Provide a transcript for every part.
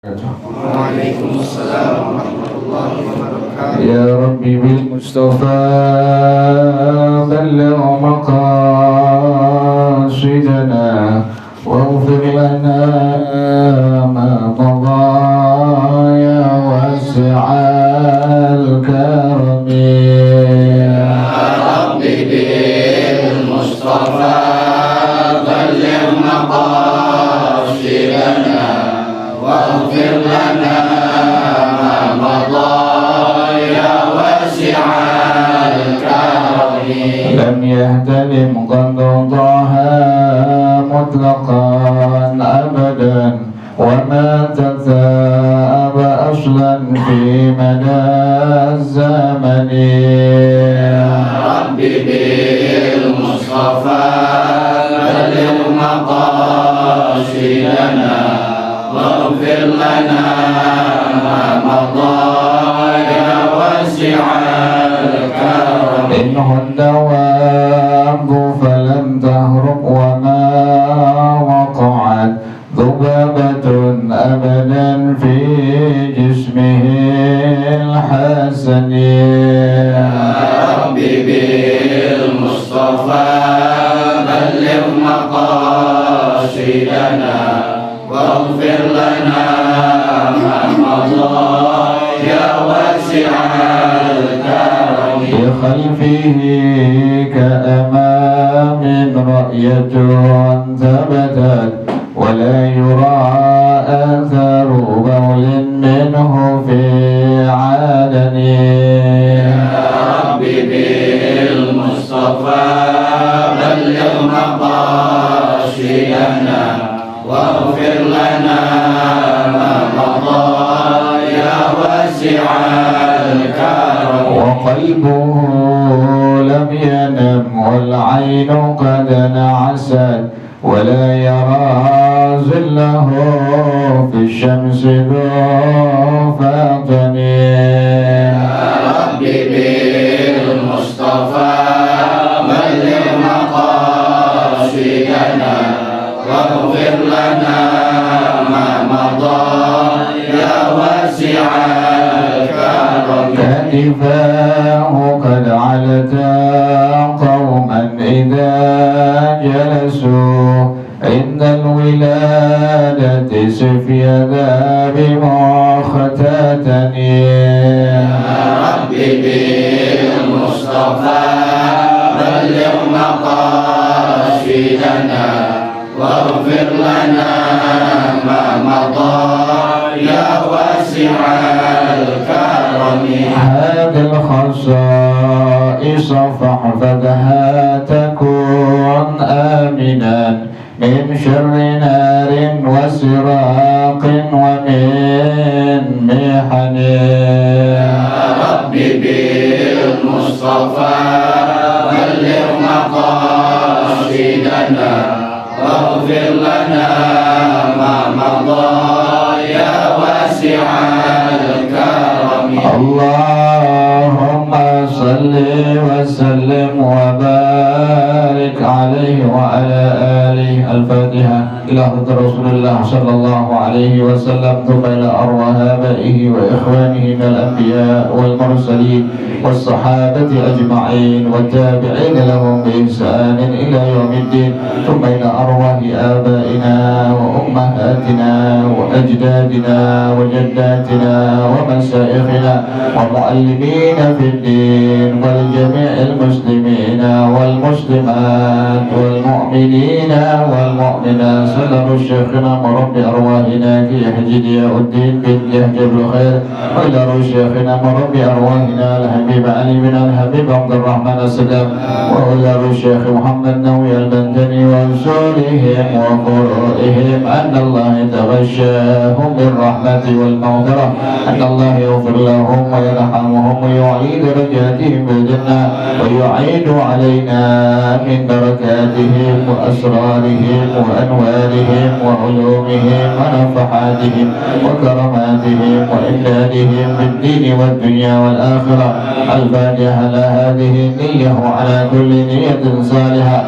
Waalaikumsalam warahmatullahi wabarakatuh. Ya Rabbi bil Mustafa balligh maqasidana waghfir lana ma madha ya wasi'al karami. Ya Rabbi bil Mustafa balligh maqasidana waghfir lana ma madha ya wasi'al karami. Lam yahtalim qaddaha mutlaqan abadan wa ma tataba aslan fi mada zamani. Ya Rabbi bil Mustafa balligh maqasidana waghfir lana ma madha ya wasi'al karami. إنه الدواب فلم تهرب وما وقعت ذبابة أبدا في جسمه الحسن. Ya Rabbi bil Mustafa balligh maqasidana waghfir lana ma madha ya wasi'al karami. بخلفه كأمام رأية ثبتت ولا يرى أثر بول منه في عدن. Ya Rabbi bil Mustafa balligh maqasidana waghfir lana ma madha ya wasi'al karami. وقلبه لم ينم والعين قد نعست ولا يرى ظله في الشمس ذو فاطن. Ya Rabbi bil Mustafa balligh maqasidana waghfir lana ma madha ya wasi'al karami. كتفاه قد علتا قوما إذا جلسوا عند الولادة سفي ذا بمختتن. Ya Rabbi bil Mustafa balligh maqasidana waghfir lana ma madha ya wasi'al karami. هذه الخصائص فاحفظها تكون آمنا من شر نار وسراق ومن محن. Ya Rabbi bil Mustafa balligh maqasidana waghfir lana ma madha ya wasi'al karami. اللهم صل وسلم وبارك عليه وعلى آله. الفاتحة إلى حضرة رسول الله صلى الله عليه وسلم ثم إلى أرواح آبائه وإخوانه من الأنبياء والمرسلين والصحابة أجمعين والتابعين لهم بإحسان إلى يوم الدين ثم إلى أرواح آبائنا وأمهاتنا وأجدادنا وجداتنا ومشايخنا ومعلمين في الدين ولجميع المسلمين والمسلمات والمؤمنين والمؤمنات. سلام شيخنا مرب أرواحنا كي يحجد يا الدين بن يحجب الخير وإلى شيخنا مرب أرواحنا الحبيب علي بن الحبيب عبد الرحمن السلام وإلى الشيخ محمد نوي البنتني وأنصارهم وفروعهم أن الله يتغشاهم بالرحمة والمغفرة أن الله يغفر لهم ويرحمهم ويعيد درجاتهم بالجنة ويعيد علينا من بركاتهم وأسرارهم وأنوارهم أمدادهم وعلومهم ونفحاتهم وكراماتهم وإمدادهم بالدين والدنيا والآخرة. الفاتحة على هذه النية وعلى كل نية صالحة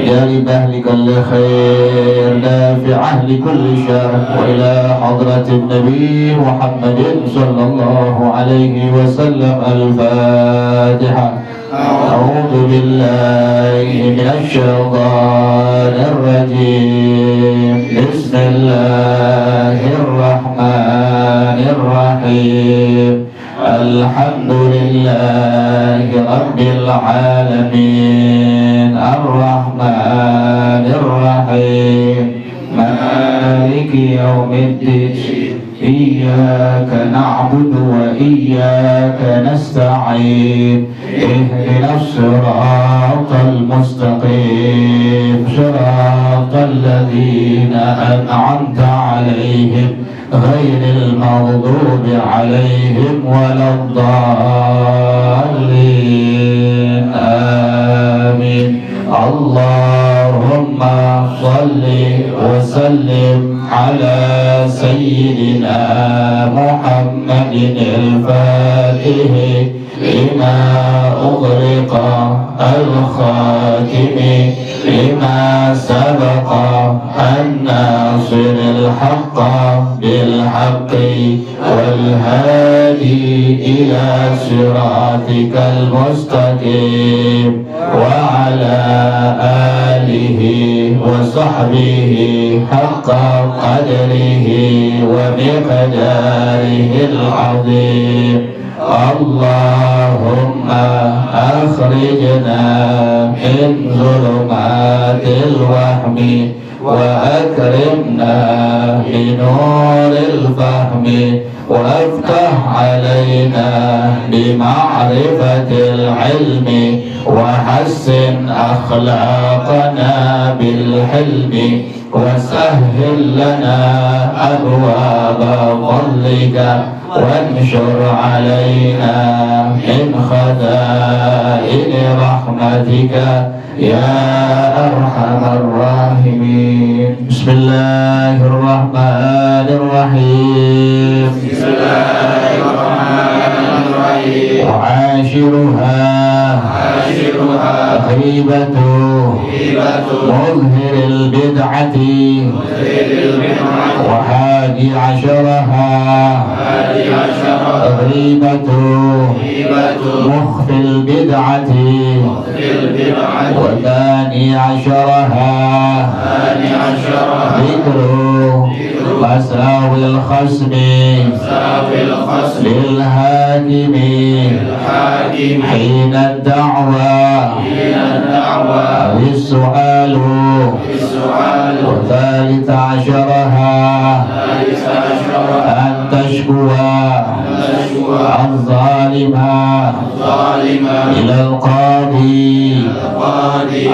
جالب أهل كل خير دافعة لكل شر. وإلى حضرة النبي محمد صلى الله عليه وسلم الفاتحة. أعوذ بالله من الشيطان الرجيم. بسم الله الرحمن الرحيم. الحمد لله رب العالمين الرحمن الرحيم مالك يوم الدين. إياك نعبد وإياك نستعين. اهدنا الصراط المستقيم صراط الذين أنعمت عليهم غير المغضوب عليهم ولا الضالين. آمين. اللهم صل وسلم على سيدنا محمد الفاتح لما أغلق الخاتم لما سبق الناصر الحق بالحق والهادي إلى صراطك المستقيم وعلى آله وصحبه حق قدره ومقداره العظيم. اللهم أخرجنا من ظلمات الوهم وأكرمنا بنور الفهم وافتح علينا بمعرفة العلم وحسن أخلاقنا بالحلم وسهل لنا أبواب فضلك وانشر علينا من خزائن رحمتك يا أرحم الراحمين. بسم الله الرحمن الرحيم. بسم الله الرحمن الرحيم. وعاشرها غيبة مظهر البدعة وحادي عشرها غيبة مخفي البدعة وثاني عشرها ذكر مساوي الخصم للهاكم حين الدعوى بالسؤال وثالث عشرها أن تشكوى الظالمة إلى القاضي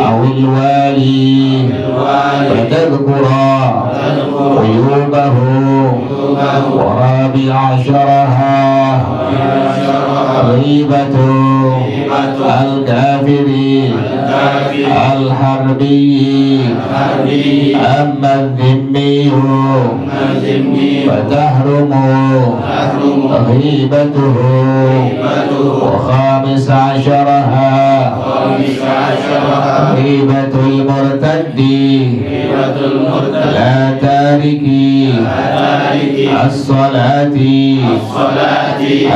أو الوالي فتذكر عيوبه. ورابع عشرها غيبة الكافر الحربي أما الذمي فتحرم غيبته. وخامس عشرها غيبة المرتد لا تارك الصلاة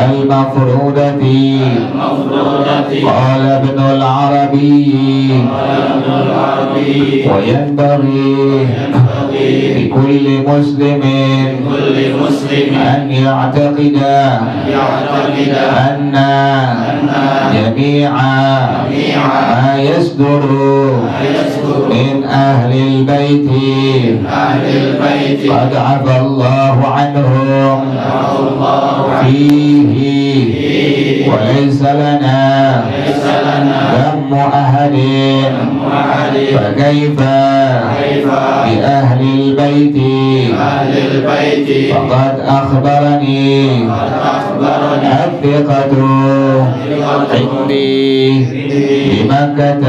المفروضة. قال ابن العربي وينبغي لكل مسلم أن يعتقد أن جميع ما يصدر من أهل البيت قد عفى الله عنهم فيه وليس لنا ذم أحد. فكيف بأهل البيت فقد أخبرني الثقة عندي بمكة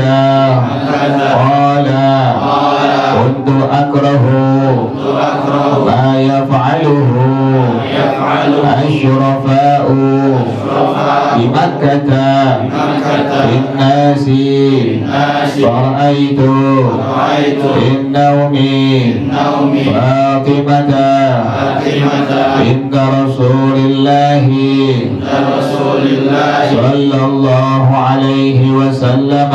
قال kuntu akrahu ma yaf'aluhu asyrafa'u di Makkah bin nasi fara'aitu bin naumi Fatimah binta Rasulillahi sallallahu alaihi wasallam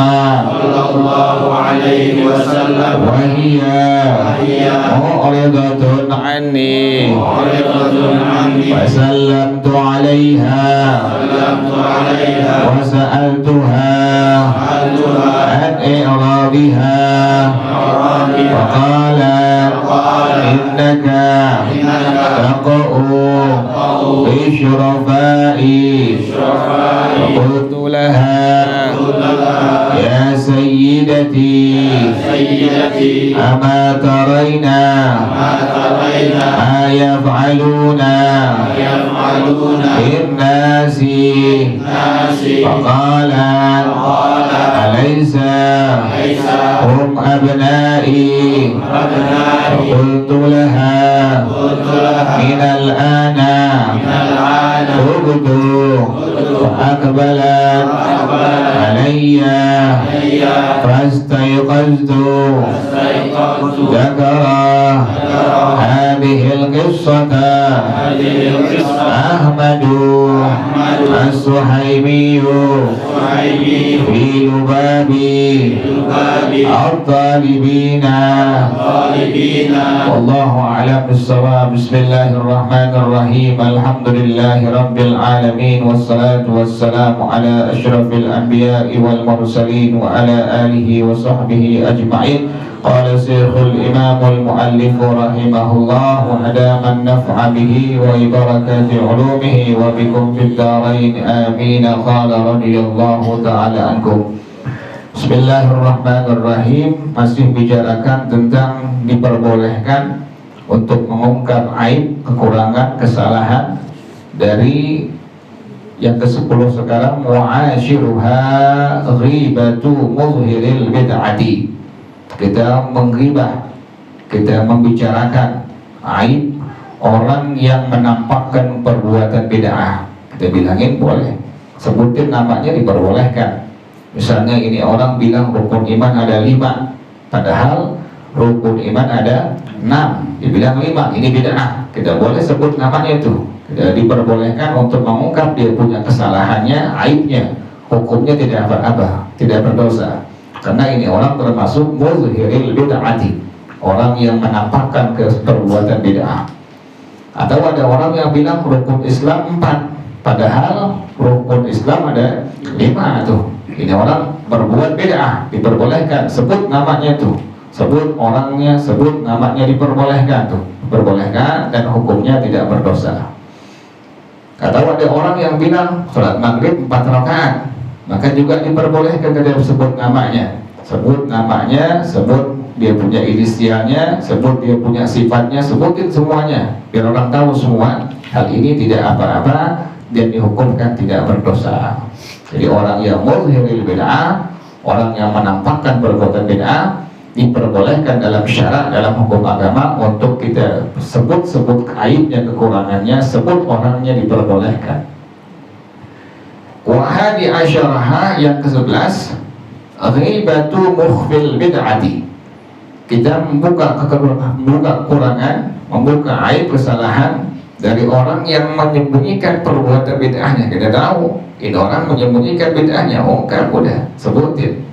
wa hiya mu'ridatun anni fasallamtu 'alaiha wa sa'altuha an i'rabiha faqalat innaka taqa'u bi syurafa'i faqultu laha ya sayyidati ama tarayna ma yaf'aluna bin nasi faqalat alaysa hum abna'i faqultu laha min al-ana tubtu فأقبلت علي فاستيقظت ذكر هذه القصة أحمد السحيمي في لباب الطالبين والله أعلم بالصواب. بسم الله الرحمن الرحيم الحمد لله رب العالمين والصلاة والسلام على أشرف الأنبياء والمرسلين وعلى آله وصحبه أجمعين. قال شيخ الإمام المؤلف رحمه الله وأدام النفع به وبركات علومه وبكم في الدارين آمين. قال رضي الله تعالى عنكم. Bismillahirrahmanirrahim. Masih bicarakan tentang diperbolehkan untuk mengungkap aib, kekurangan, kesalahan dari yang ke-10 sekarang, mu'asyiruha ghibatu muzhiril bid'ati. Kita menggibah, kita membicarakan aib orang yang menampakkan perbuatan bid'ah. Kita bilangin boleh, sebutin namanya diperbolehkan. Misalnya ini orang bilang rukun iman ada 5, padahal rukun iman ada 6, dibilang 5, ini bid'ah. Kita boleh sebut namanya itu. Kita diperbolehkan untuk mengungkap dia punya kesalahannya, aibnya. Hukumnya tidak apa-apa, tidak berdosa. Karena ini orang termasuk muzhiril bid'ati, orang yang menampakkan perbuatan bid'ah. Atau ada orang yang bilang rukun Islam 4, padahal rukun Islam ada 5 tuh. Ini orang berbuat bid'ah, diperbolehkan, sebut namanya tuh, sebut orangnya, sebut namanya, diperbolehkan tuh, diperbolehkan dan hukumnya tidak berdosa. Atau ada orang yang bilang sholat maghrib 4 rakaat, maka juga diperbolehkan kita sebut namanya, sebut namanya, sebut dia punya inisialnya, sebut dia punya sifatnya, sebutin semuanya biar orang tahu semua. Hal ini tidak apa-apa dan dihukumkan tidak berdosa. Jadi orang yang muzhiril bid'ah, orang yang menampakkan perbuatan bid'ah, diperbolehkan dalam syarak, dalam hukum agama untuk kita sebut-sebut aibnya, kekurangannya, sebut orangnya, diperbolehkan. Wa hadi asyaraha yang ke-11, ghibatu mukhfil bid'ati. Kita membuka kekurangan, membuka aib, kesalahan dari orang yang menyembunyikan perbuatan bid'ahnya. Kita tahu ini orang menyembunyikan bid'ahnya, ungkap, udah sebutin.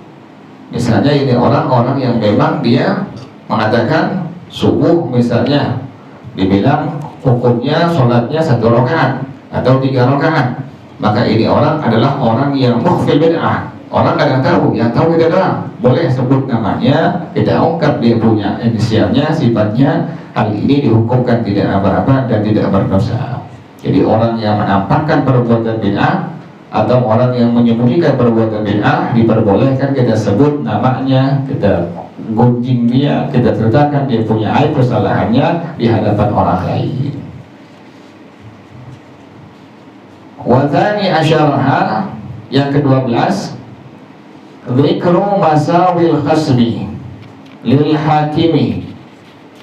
Misalnya ini orang-orang yang memang dia mengatakan subuh misalnya, dibilang hukumnya sholatnya 1 rakaat atau 3 rakaat, maka ini orang adalah orang yang mukhfil bid'ah. Orang kadang tahu, yang tahu kita doang. Boleh sebut namanya, kita ungkap dia punya inisialnya, sifatnya. Hal ini dihukumkan tidak apa-apa dan tidak berdosa. Jadi orang yang menampakkan perbuatan bid'ah atau orang yang menyembunyikan perbuatan bid'ah diperbolehkan kita sebut namanya, kita gunjing dia, kita ceritakan dia punya aib, kesalahannya di hadapan orang lain. Wa tsani asyaraha yang ke-12, dzikru masawil khasmi. lil hakimi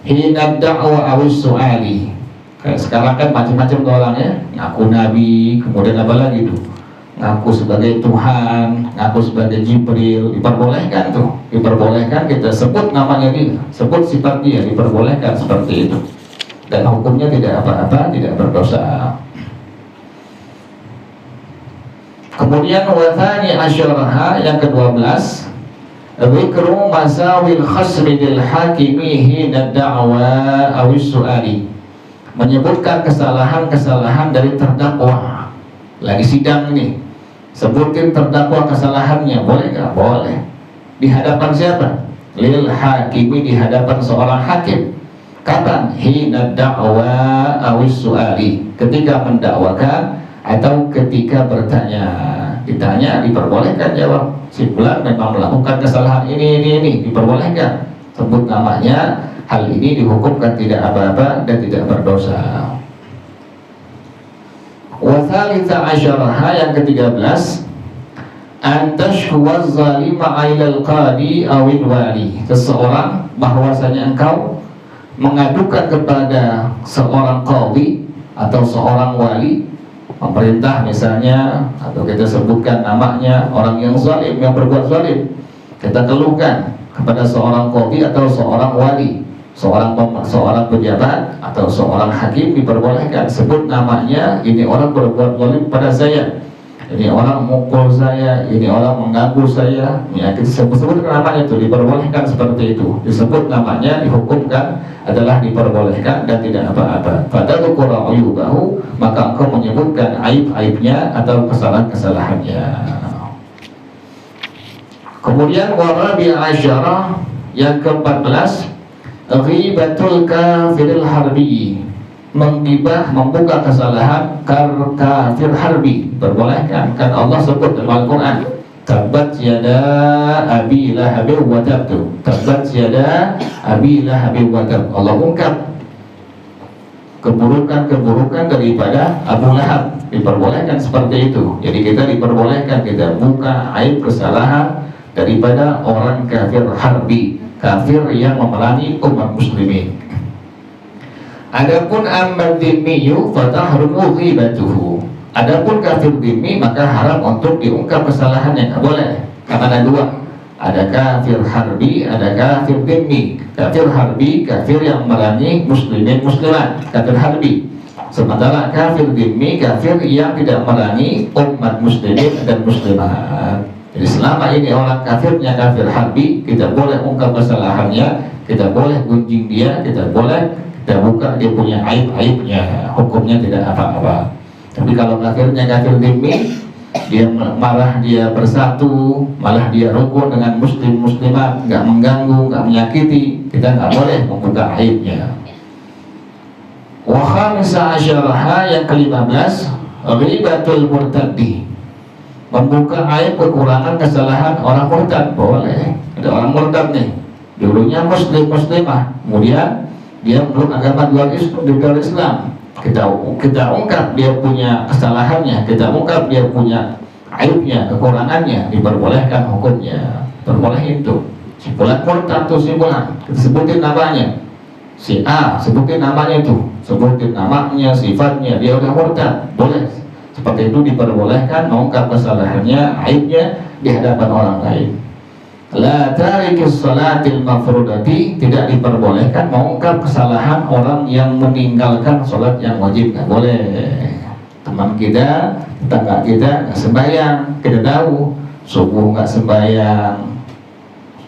hina da'wa awis su'ali. Kayak sekarang kan macam-macam tuh orang ya, ngaku nabi, kemudian apa lagi tuh, ngaku sebagai Tuhan, ngaku sebagai Jibril, diperbolehkan tuh, diperbolehkan kita sebut namanya dia, sebut sifat dia, diperbolehkan seperti itu, dan hukumnya tidak apa-apa, tidak berdosa. Kemudian wathani asyaraha, yang ke-12, dzikru masawil khasmi lil hakimi hina da'wa awis su'ali, menyebutkan kesalahan-kesalahan dari terdakwa. Lagi sidang nih, sebutin terdakwa kesalahannya, boleh nggak? Boleh. Di hadapan siapa? Lil hakimi, di hadapan seorang hakim. Kapan? Hina da'wa awis su'ali, ketika mendakwakan atau ketika bertanya. Ditanya, diperbolehkan jawab, si fulan memang melakukan kesalahan ini, diperbolehkan. Sebut namanya, hal ini dihukumkan tidak apa-apa dan tidak berdosa. Wa thalitha asyaraha, yang ke-13, antashhuwa zalima ilal qadi awil wali, seseorang bahwasanya engkau mengadukan kepada seorang qadi atau seorang wali, pemerintah misalnya, atau kita sebutkan namanya orang yang zalim, yang berbuat zalim, kita keluhkan kepada seorang qadi atau seorang wali, seorang pejabat atau seorang hakim, diperbolehkan sebut namanya, ini orang berbuat zalim pada saya, ini orang mukul saya, ini orang mengganggu saya, ya kita sebut namanya itu, diperbolehkan seperti itu, disebut namanya, dihukumkan adalah diperbolehkan dan tidak apa-apa. Pada tuqra uyubahu, maka engkau menyebutkan aib-aibnya atau kesalahan-kesalahannya. Kemudian warabi asyarah, yang ke-14, ghibatul kafiril harbi, menggibah, membuka kesalahan kafir harbi, diperbolehkan. Kan Allah sebut dalam Al-Quran, tabat yada abi lahabi wa tab, tabat yada abi lahabi wa tab. Allah ungkap keburukan-keburukan daripada Abu Lahab, diperbolehkan seperti itu. Jadi kita diperbolehkan kita buka aib kesalahan daripada orang kafir harbi, kafir yang memerangi umat muslimin. Adapun amman dhimmiyu fatahrumu ghibatuhu, adapun kafir dhimmi maka haram untuk diungkap kesalahannya, nggak boleh. Karena ada dua, ada kafir harbi, ada kafir dhimmi. Kafir harbi, kafir yang memerangi muslimin muslimat, kafir harbi. Sementara kafir dhimmi, kafir yang tidak memerangi umat muslimin dan muslimat. Jadi selama ini orang kafirnya kafir harbi, kita boleh ungkap kesalahannya, kita boleh gunjing dia, kita boleh kita buka dia punya aib-aibnya, hukumnya tidak apa-apa. Tapi kalau kafirnya kafir dhimmi, dia marah, dia bersatu, malah dia rukun dengan muslim-muslimat, nggak mengganggu, nggak menyakiti, kita nggak boleh membuka aibnya. Wa khamisa asyaraha, yang ke-15, ghibatul murtaddi, membuka aib kekurangan kesalahan orang murtad, boleh. Ada orang murtad nih, dulunya muslimah, kemudian dia meluk agama luar Islam, kita ungkap dia punya kesalahannya, kita ungkap dia punya aibnya, kekurangannya, diperbolehkan hukumnya, berboleh itu. Si fulan murtad tuh, si fulan, kita sebutin namanya, si A, sebutin namanya itu, sebutin namanya, sifatnya, dia udah murtad, boleh. Seperti itu diperbolehkan mengungkap kesalahannya, aibnya di hadapan orang lain. La tarikis salatil mafrudati, tidak diperbolehkan mengungkap kesalahan orang yang meninggalkan sholat yang wajib, nggak boleh. Teman kita, tetangga kita nggak sembahyang, kita tahu subuh nggak sembahyang,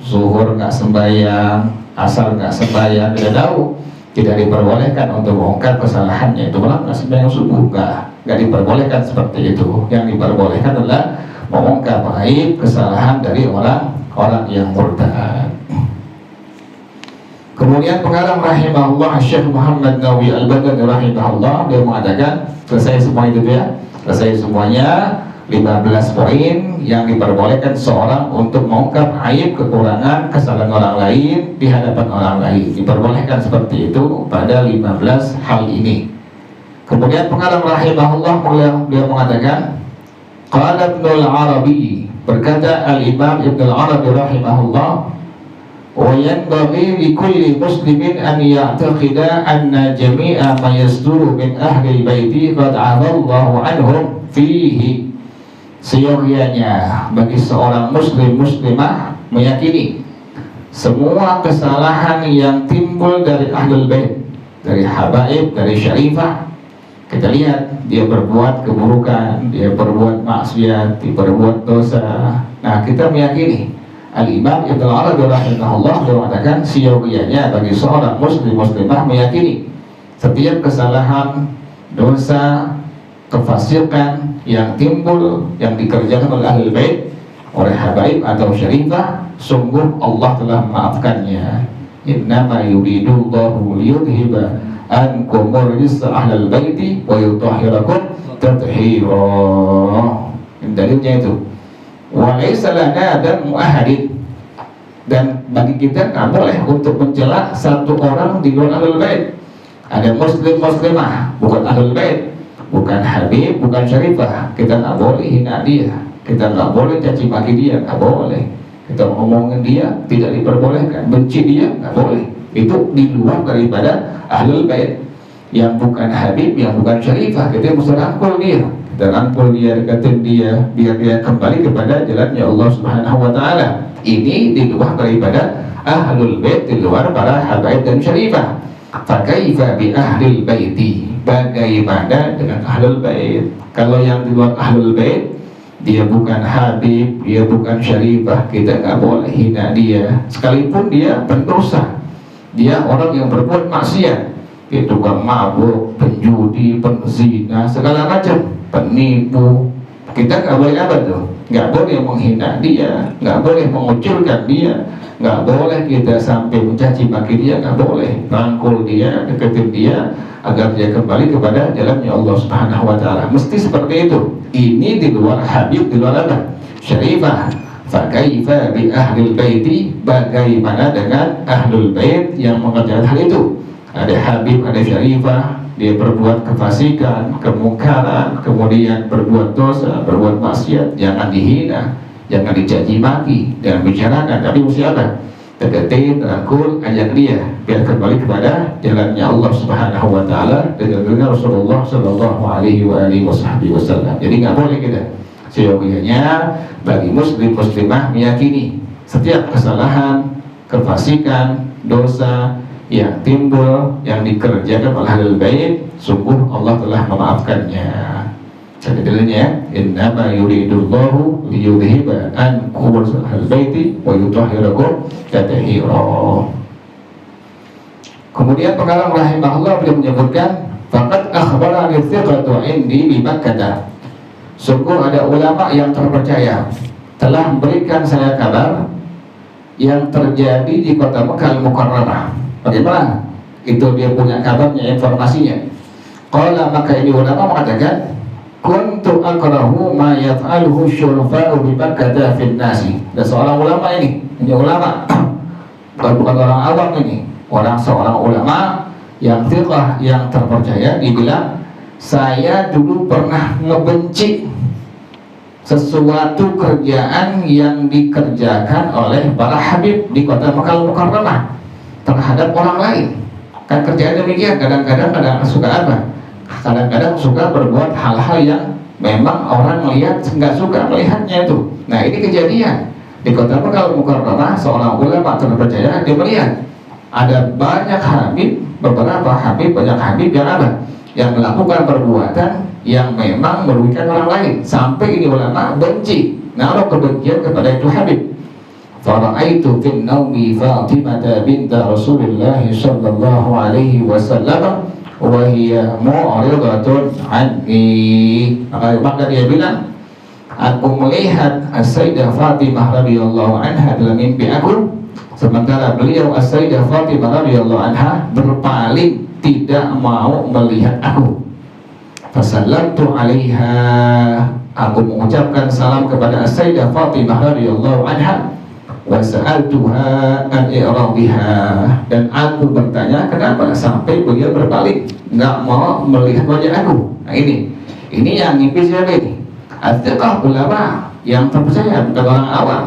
zuhur nggak sembahyang, asar nggak sembahyang, kita tahu, tidak diperbolehkan untuk mengungkap kesalahannya. Itu malah nggak sembahyang subuh, nggak diperbolehkan seperti itu. Yang diperbolehkan adalah mengungkap aib kesalahan dari orang yang murtad. Kemudian pengarang rahimahullah Syekh Muhammad Nawawi Al-Badani rahimahullah, dia mengatakan, selesai semua itu ya, selesai semuanya 15 poin yang diperbolehkan seorang untuk mengungkap aib, kekurangan, kesalahan orang lain di hadapan orang lain, diperbolehkan seperti itu pada 15 hal ini. Kemudian pengarang rahimahullah dia mengatakan, qala Ibnul Arabi, berkata Al-Imam Ibnul Arabi rahimahullah, Wa yanbaghi likulli muslimin an ya'taqida anna jami'a ma yasduru min ahli baiti qad 'adallahu anhum fihi. Seyogyanya bagi seorang muslim muslimah meyakini semua kesalahan yang timbul dari ahlul bait, dari habaib, dari syarifah. Kita lihat dia berbuat keburukan, dia berbuat maksiat, dia berbuat dosa. Nah, kita meyakini Al-Imam Ibnu Arabi rahimahullah mengatakan seyogyanya bagi seorang muslim muslimah meyakini setiap kesalahan, dosa, kefasikan yang timbul yang dikerjakan oleh ahlul bait, oleh habaib atau syarifah, sungguh Allah telah memaafkannya. Innama yuridullahu liyudhiba ankum rijsa ahlal baiti wa yutahhirakum tathira. Dalilnya itu. Wa laisa lana damu ahadin, dan bagi kita nggak boleh untuk mencela satu orang di luar ahlul bait. Ada muslim muslimah bukan ahlul bait, bukan habib, bukan syarifah, kita nggak boleh hina dia, kita nggak boleh caci maki dia, nggak boleh. Kita ngomongin dia tidak diperbolehkan, benci dia nggak boleh. Itu di luar daripada ahlul bait. Yang bukan habib, yang bukan syarifah, kita mesti rangkul dia, kita rangkul dia, deketin dia, biar dia kembali kepada jalannya Allah Subhanahu Wa Taala. Ini di luar daripada ahlul bait, di luar para habaib dan syarifah. Fakaifa bi ahlil baiti, bagaimana dengan ahlul bait? Kalau yang di luar ahlul bait, dia bukan habib, dia bukan syarifah, kita nggak boleh hina dia, sekalipun dia pendosa, dia orang yang berbuat maksiat, dia tukang mabuk, penjudi, penzina, segala macam, penipu. Kita nggak boleh apa tuh? Nggak boleh menghina dia, nggak boleh mengucilkan dia, nggak boleh kita sampai mencaci maki dia, nggak boleh. Rangkul dia, deketin dia agar dia kembali kepada jalannya Allah Subhanahu Wa Taala. Mesti seperti itu. Ini di luar habib, di luar apa? Syarifah. Fakaifa bi ahlil baiti, bagaimana dengan ahlul bait yang mengerjakan hal itu? Ada habib, ada syarifah, dia berbuat kefasikan, kemungkaran, kemudian berbuat dosa, berbuat maksiat, jangan dihina, jangan dicaci maki, jangan bicarakan, tapi mesti apa? Deketin, rangkul, ajak dia biar kembali kepada jalannya Allah Subhanahu Wa Taala dengan Rasulullah Sallallahu Alaihi Wasallam. Jadi nggak boleh kita. Seyogyanya bagi muslim muslimah meyakini setiap kesalahan, kefasikan, dosa yang timbul yang dikerjakan oleh ahlul bait, sungguh Allah telah memaafkannya. Jadi dalilnya, innama yuridullahu liyudhiba ankum ahlal baiti wa yutahhirakum tathira. Kemudian pengarang rahimahullah beliau menyebutkan, faqad akhbarani thiqatu indi bi Makkah. Sungguh ada ulama yang terpercaya telah memberikan saya kabar yang terjadi di kota Mekah Al-Mukarramah. Bagaimana? Itu dia punya kabarnya, informasinya. Qala, maka ini ulama mengatakan, kuntu akrahu ma yaf'aluhu syurafa'u bi Makkah fin nasi. Dan seorang ulama ini ulama, bukan orang awam ini, seorang ulama yang thiqah, yang terpercaya, dibilang, saya dulu pernah ngebenci sesuatu kerjaan yang dikerjakan oleh para habib di kota Mekah Al-Mukarramah terhadap orang lain. Kan kerjaan demikian, kadang-kadang suka apa? Kadang-kadang suka berbuat hal-hal yang memang orang melihat nggak suka melihatnya itu. Nah, ini kejadian di kota Mekah Al-Mukarramah. Seorang ulama terpercaya dia melihat ada banyak habib, beberapa habib, banyak habib yang apa? Yang melakukan perbuatan yang memang merugikan orang lain, sampai ini ulama benci, naruh kebencian kepada itu habib. Fara'aitu fin naumi Fatimah binta Rasulullah sallallahu alaihi wasallam wa hiya mu'ridatun anni. Maka dia bilang, aku melihat As-Sayyidah Fatimah radhiyallahu anha dalam mimpi aku, sementara beliau As-Sayyidah Fatimah radhiyallahu anha berpaling, tidak mau melihat aku. Fasallamtu 'alaiha, aku mengucapkan salam kepada As-Sayyidah Fatimah radhiyallahu anha, wa sa'altuha an i'radiha, dan aku bertanya kenapa sampai beliau berpaling, nggak mau melihat wajah aku. Nah, ini yang ngimpi siapa ini? As-thiqah, ulama yang terpercaya, bukan orang awam.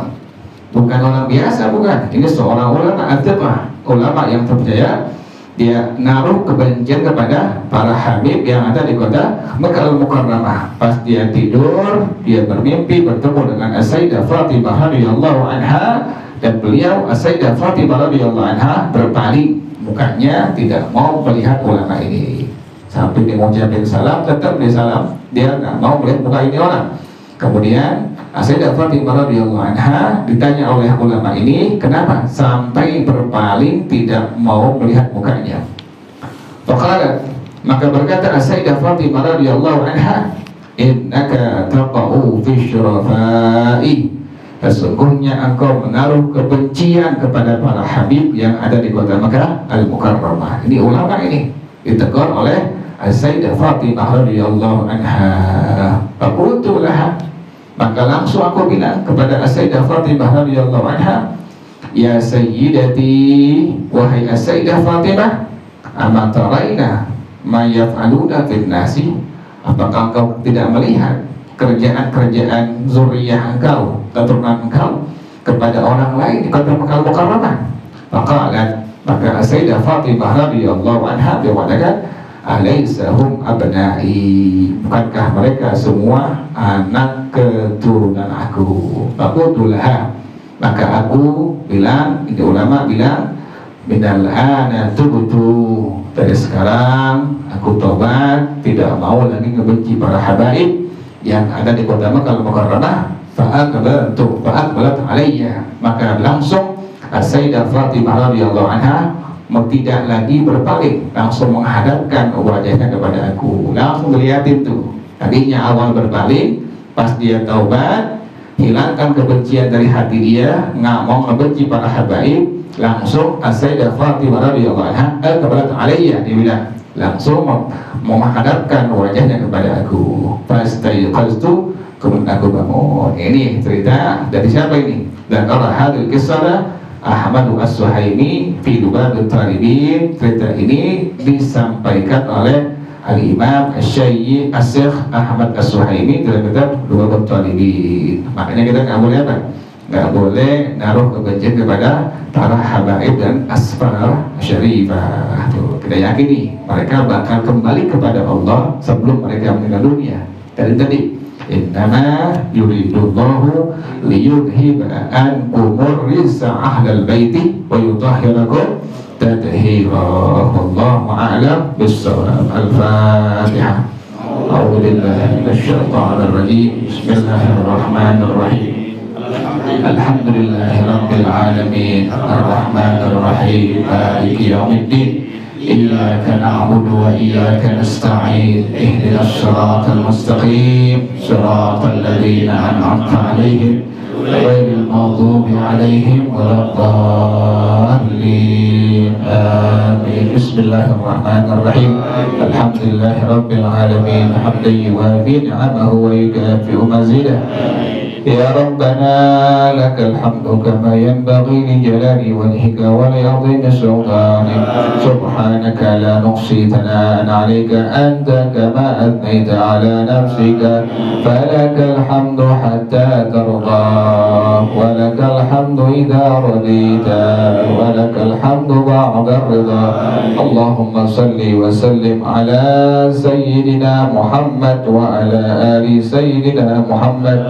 bukan orang biasa, bukan. Ini seorang ulama atiqah, ulama yang terpercaya. Dia naruh kebencian kepada para habib yang ada di kota Makkah Al-Mukarramah. Pas dia tidur, dia bermimpi bertemu dengan As-Sayyidah Fatimah radhiyallahu anha, dan beliau As-Sayyidah Fatimah radhiyallahu anha berpaling, mukanya tidak mau melihat ulama ini. Sampai dia mengucapkan salam, tetap dia salam, dia nggak mau melihat muka ini orang. Kemudian As-Sayyidah Fatimah radhiyallahu anha ditanya oleh ulama ini, kenapa sampai berpaling tidak mau melihat mukanya? Faqalat, maka berkata As-Sayyidah Fatimah radhiyallahu anha, innaka taqa'u fi syurafai, sesungguhnya engkau menaruh kebencian kepada para habib yang ada di kota Makkah Al-Mukarramah. Ini ulama ini ditegur oleh As-Sayyidah Fatimah radhiyallahu anha. Faqultu laha, maka langsung aku bilang kepada As-Sayyidah Fatimah radhiyallahu anha, ya sayyidati, wahai As-Sayyidah Fatimah, ama taraina ma yaf'aluna fin nasi, apakah engkau tidak melihat kerjaan-kerjaan zuriyah engkau, keturunan engkau kepada orang lain di kota Makkah Al-Mukarramah? Maka As-Sayyidah Fatimah radhiyallahu anha berkata, alaisahum abna'i, bukankah mereka semua anak keturunan aku? Faqultulah, maka aku bilang, ini ulama bilang, minal ana tubtu, dari sekarang aku tobat, tidak mau lagi ngebenci para habaib yang ada di kota Makkah Al-Mukarramah. Fa'aqbalat alayya, maka langsung As-Sayyidah Fatimah radhiyallahu anha tidak lagi berpaling, langsung menghadapkan wajahnya kepada aku, langsung dilihatin tuh. Tadinya awal berpaling, pas dia taubat, hilangkan kebencian dari hati dia, nggak mau membenci para habaib, langsung As-Sayyidah Fatimah radhiyallahu anha kepada alayya, dia bilang langsung menghadapkan wajahnya kepada aku. Fastayqaztu, kemudian aku bangun. Ini cerita dari siapa ini? Dan Allah hadil kisah Ahmad As-Suhaimi fi Lubab Al-Talibin. Cerita ini disampaikan oleh Al-Imam Asy-Syaikh Ahmad As-Suhaimi dalam kitab Lubab Al-Talibin. Makanya kita nggak boleh apa? Nggak boleh naruh kebencian kepada para habaib dan asfar syarifah. Tuh, kita yakini mereka bakal kembali kepada Allah sebelum mereka meninggal dunia. Tadi innama yuridullahu liyudhiba ankumur rizza ahlal baiti wa yutahhirakum tadhira. Wallahu a'lam bis-shawab. Al-Fatihah. A'udzu billahi minasyaitonir rajim. Bismillahirrahmanirrahim. Alhamdulillahi rabbil alamin, arrahmanir rahim, maliki yaumiddin. Iyyaka na'budu wa iyyaka nasta'in. Ihdinas siratal mustaqim, siratal ladzina an'amta 'alaihim ghairil maghdubi 'alaihim waladdallin. Amin. Bismillahirrahmanirrahim. Alhamdulillahi rabbil alamin, hamdan yuwafi ni'amahu wa yukafi'u mazidah. Ya Rabbana lakal hamdu kama yanbaghi li jalali wajhika wa li 'azimi sultanik. Subhanaka la nuhsi thana'an 'alaika anta kama athnayta 'ala nafsika. Falakal hamdu hatta tarda, wa lakal hamdu idza radita, wa lakal hamdu ba'da ridha. Allahumma salli wa sallim ala sayyidina Muhammad wa ala ali sayyidina Muhammad.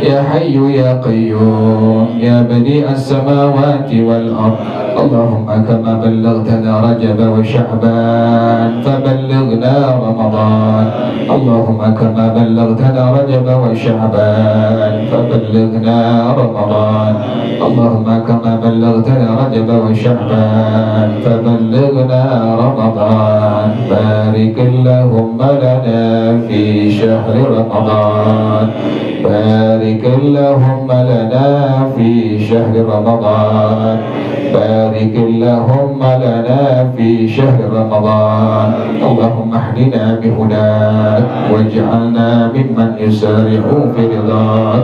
Ya Hayyu ya Qayyum, ya Badi'a as-samawati wal ard. Allahumma kama ballaghtana Rajab wa Sya'ban faballighna Ramadan. Allahumma kama ballaghtana Rajab wa Sya'ban faballighna Ramadan. Allahumma kama ballaghtana Rajab wa Sya'ban faballighna Ramadan. Barik Allahumma lana fi syahri Ramadan. Barik Allahumma lana fi syahri Ramadan. بارك اللهم لنا في شهر رمضان اللهم اهدنا بهداك واجعلنا ممن يسارع في رضاك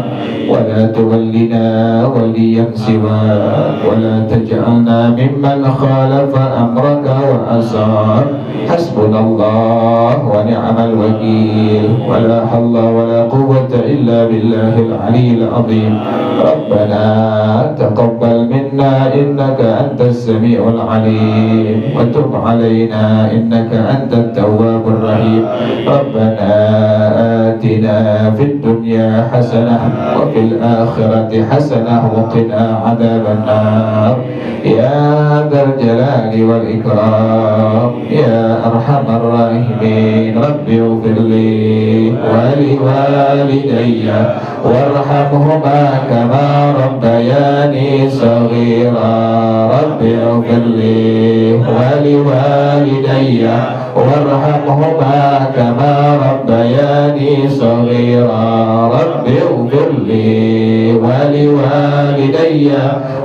ولا تولنا وليا سواك ولا تجعلنا ممن خالف أمرك وأساك حسبنا الله ونعم الوكيل ولا حول ولا قوة إلا بالله العلي العظيم ربنا تقبل منا إنك أنت السميع العليم وتب علينا إنك أنت التواب الرحيم ربنا آتنا في الدنيا حسنة وفي الآخرة حسنة وقنا عذاب النار يا ذا الجلال والإكرام يا أرحم الراحمين رب اغفر لي ولوالدي وارحمهما كما ربياني صغيرا رب اغفر لي ولوالدي وارحمهما كما ربياني صغيرا رب اغفر لي ولوالدي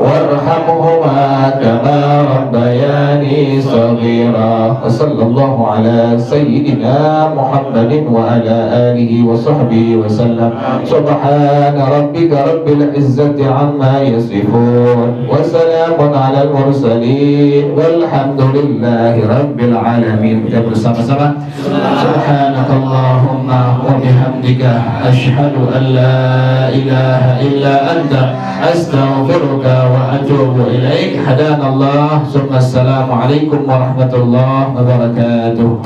وارحمهما كما ربياني صغيرا وصلى الله على سيدنا محمد وعلى آله وصحبه وسلم سبحان ربك رب العزة عما يصفون وسلام على المرسلين والحمد لله رب العالمين. Kita bersama-sama Subhanakallahumma wa bihamdika asyhadu an la ilaha illa anta astaghfiruka wa atubu ilaik. Hadanallah. Assalamualaikum warahmatullahi wabarakatuh.